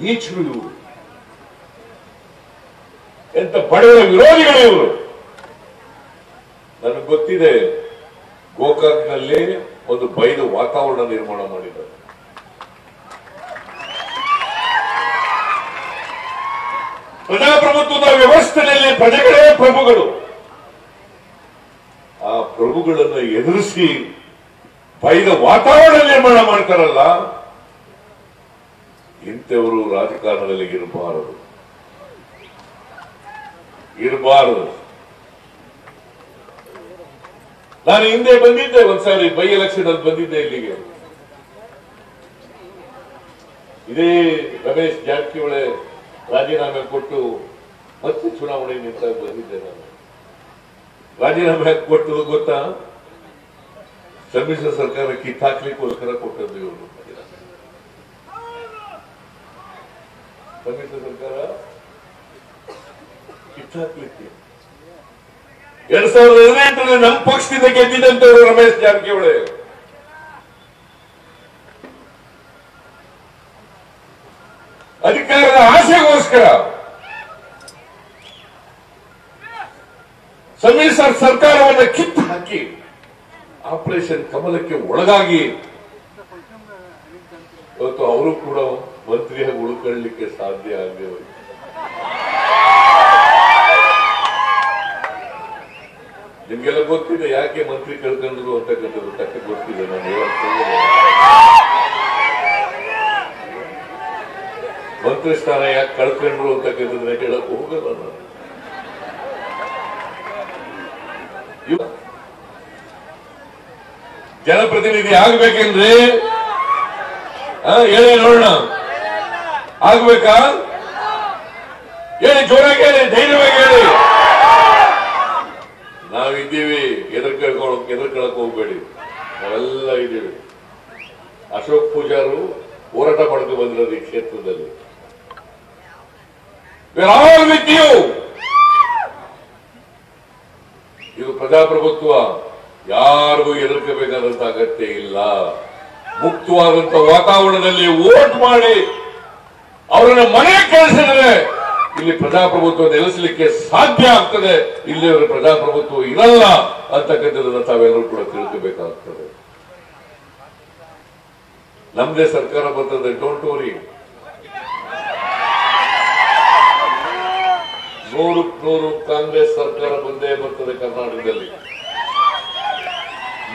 ನೀಚರು ಇವರು, ಎಂತ ಬಡವರ ವಿರೋಧಿಗಳು ಇವರು. ನನಗೆ ಗೊತ್ತಿದೆ, ಗೋಕಾಕ್ನಲ್ಲಿ ಒಂದು ಬಯಲು ವಾತಾವರಣ ನಿರ್ಮಾಣ ಮಾಡಿದ್ದಾರೆ. ಪ್ರಜಾಪ್ರಭುತ್ವದ ವ್ಯವಸ್ಥೆಯಲ್ಲಿ ಪ್ರಜೆಗಳೇ ಪ್ರಭುಗಳು. ಆ ಪ್ರಭುಗಳನ್ನು ಎದುರಿಸಿ ಬಯಲು ವಾತಾವರಣ ನಿರ್ಮಾಣ ಮಾಡ್ತಾರಲ್ಲ, ಇಂಥವರು ರಾಜಕಾರಣದಲ್ಲಿ ಇರಬಾರದು. ನಾನು ಹಿಂದೆ ಬಂದಿದ್ದೆ, ಒಂದ್ಸಾರಿ ಬೈ ಎಲೆಕ್ಷನ್ ಅಲ್ಲಿ ಬಂದಿದ್ದೆ ಇಲ್ಲಿಗೆ. ಇದೇ ರಮೇಶ್ ಜಾರಕಿಹೊಳಿ ರಾಜೀನಾಮೆ ಕೊಟ್ಟು ಮತ್ತೆ ಚುನಾವಣೆ ನಿಂತಾಗ ಬಂದಿದ್ದೆ. ನಾನು ರಾಜೀನಾಮೆ ಕೊಟ್ಟದು ಗೊತ್ತಾ? ಸಮ್ಮಿಶ್ರ ಸರ್ಕಾರ ಕಿತ್ತಾಕ್ಲಿಕ್ಕೋಸ್ಕರ ಕೊಟ್ಟದ್ದು ಇವರು. ಸಮ್ಮಿಶ್ರ ಸರ್ಕಾರ ಕಿತ್ತಾಕ್ಲಿಕ್ಕೆ 2018 ನಮ್ಮ ಪಕ್ಷದಿಂದ ಗೆದ್ದಿದ್ದಂತವರು ರಮೇಶ್ ಜಾರಕಿಹೊಳಿ. ಅಧಿಕಾರದ ಆಸೆಗೋಸ್ಕರ ಸಮ್ಮಿಶ್ರ ಸರ್ಕಾರವನ್ನು ಕಿತ್ತು ಹಾಕಿ ಆಪರೇಷನ್ ಕಮಲಕ್ಕೆ ಒಳಗಾಗಿ ಇವತ್ತು ಅವರು ಕೂಡ ಮಂತ್ರಿಯಾಗಿ ಉಳ್ಕೊಳ್ಳಲಿಕ್ಕೆ ಸಾಧ್ಯ ಆಗದೆ ಹೋಯಿತು. ನಿಮ್ಗೆಲ್ಲ ಗೊತ್ತಿದೆ ಯಾಕೆ ಮಂತ್ರಿ ಕಳ್ಕೊಂಡ್ರು ಅಂತಕ್ಕಂಥದ್ದು ತಕ್ಕ ಗೊತ್ತಿದೆ. ನಾನು ಮಂತ್ರಿ ಸ್ಥಾನ ಯಾಕೆ ಕಳ್ಕೊಂಡ್ರು ಅಂತಕ್ಕಂಥದ್ದನ್ನ ಕೇಳಕ್ ಹೋಗಲ್ಲ ನಾನು. ಜನಪ್ರತಿನಿಧಿ ಆಗ್ಬೇಕೇನ್ರಿ? ಹೇಳಿ ನೋಡೋಣ, ಆಗ್ಬೇಕಾ? ಹೇಳಿ, ಜೋರಾಗಿ ಹೇಳಿ, ಧೈರ್ಯವಾಗಿ ಹೇಳಿ. ನಾವಿದ್ದೀವಿ, ಎದುರ್ಕೊಳ್ಳಕ್ ಹೋಗ್ಬೇಡಿ. ನಾವೆಲ್ಲ ಇದ್ದೀವಿ. ಅಶೋಕ್ ಪೂಜಾರು ಹೋರಾಟ ಮಾಡ್ಕೊಂಡು ಬಂದಿರೋದು ಈ ಕ್ಷೇತ್ರದಲ್ಲಿ. ಇದು ಪ್ರಜಾಪ್ರಭುತ್ವ. ಯಾರಿಗೂ ಎದುರ್ಕಬೇಕಾದಂತ ಅಗತ್ಯ ಇಲ್ಲ. ಮುಕ್ತವಾದಂತ ವಾತಾವರಣದಲ್ಲಿ ವೋಟ್ ಮಾಡಿ ಅವರನ್ನ ಮನೆ ಕಳಿಸಿದ್ರೆ ಇಲ್ಲಿ ಪ್ರಜಾಪ್ರಭುತ್ವ ನೆಲೆಸಲಿಕ್ಕೆ ಸಾಧ್ಯ ಆಗ್ತದೆ. ಇಲ್ಲಿ ಅವರ ಪ್ರಜಾಪ್ರಭುತ್ವ ಇರಲ್ಲ ಅಂತಕ್ಕಂಥದ್ದನ್ನ ತಾವೆಲ್ಲರೂ ಕೂಡ ತಿಳ್ಕೋಬೇಕಾಗ್ತದೆ. ನಮ್ದೇ ಸರ್ಕಾರ ಬರ್ತದೆ, ಡೋಂಟ್ ವರಿ. 100% ಕಾಂಗ್ರೆಸ್ ಸರ್ಕಾರ ಬಂದೇ ಬರ್ತದೆ ಕರ್ನಾಟಕದಲ್ಲಿ.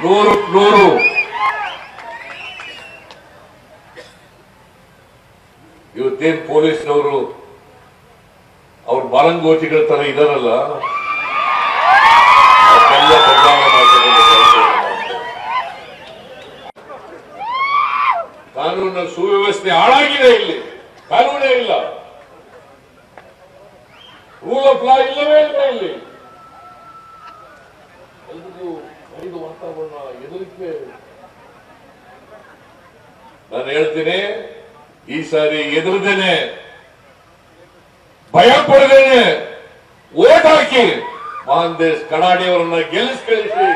100%. ಇವತ್ತೇನ್ ಪೊಲೀಸ್ನವರು ಅವ್ರ ಬಾಲಂಗೋಚಿಗಳ ತರ ಇದಾರಲ್ಲ, ಅದೆಲ್ಲ ಬದಲಾವಣೆ ಮಾಡ್ತಕ್ಕಂಥ ಕಾನೂನಿನ ಸುವ್ಯವಸ್ಥೆ ಹಾಳಾಗಿದೆ. ಇಲ್ಲಿ ಕಾನೂನೇ ಇಲ್ಲ, ರೂಲ್ ಆಫ್ ಲಾ ಇಲ್ಲವೇ ಇಲ್ಲ. ಇಲ್ಲಿ ಎಲ್ರಿಗೂ ಐದು ವಾತಾವರಣ ಎದುರಿಕೆ. ನಾನು ಹೇಳ್ತೀನಿ, ಈ ಸಾರಿ ಎದುರದೇನೆ, ಭಯ ಪಡದೇನೆ ವೋಟ್ ಹಾಕಿ ಮಹಾನ್ ದೇಶ್ ಕಡಾಡಿಯವರನ್ನ ಗೆಲ್ಲಿಸಿ ಕಳಿಸಿ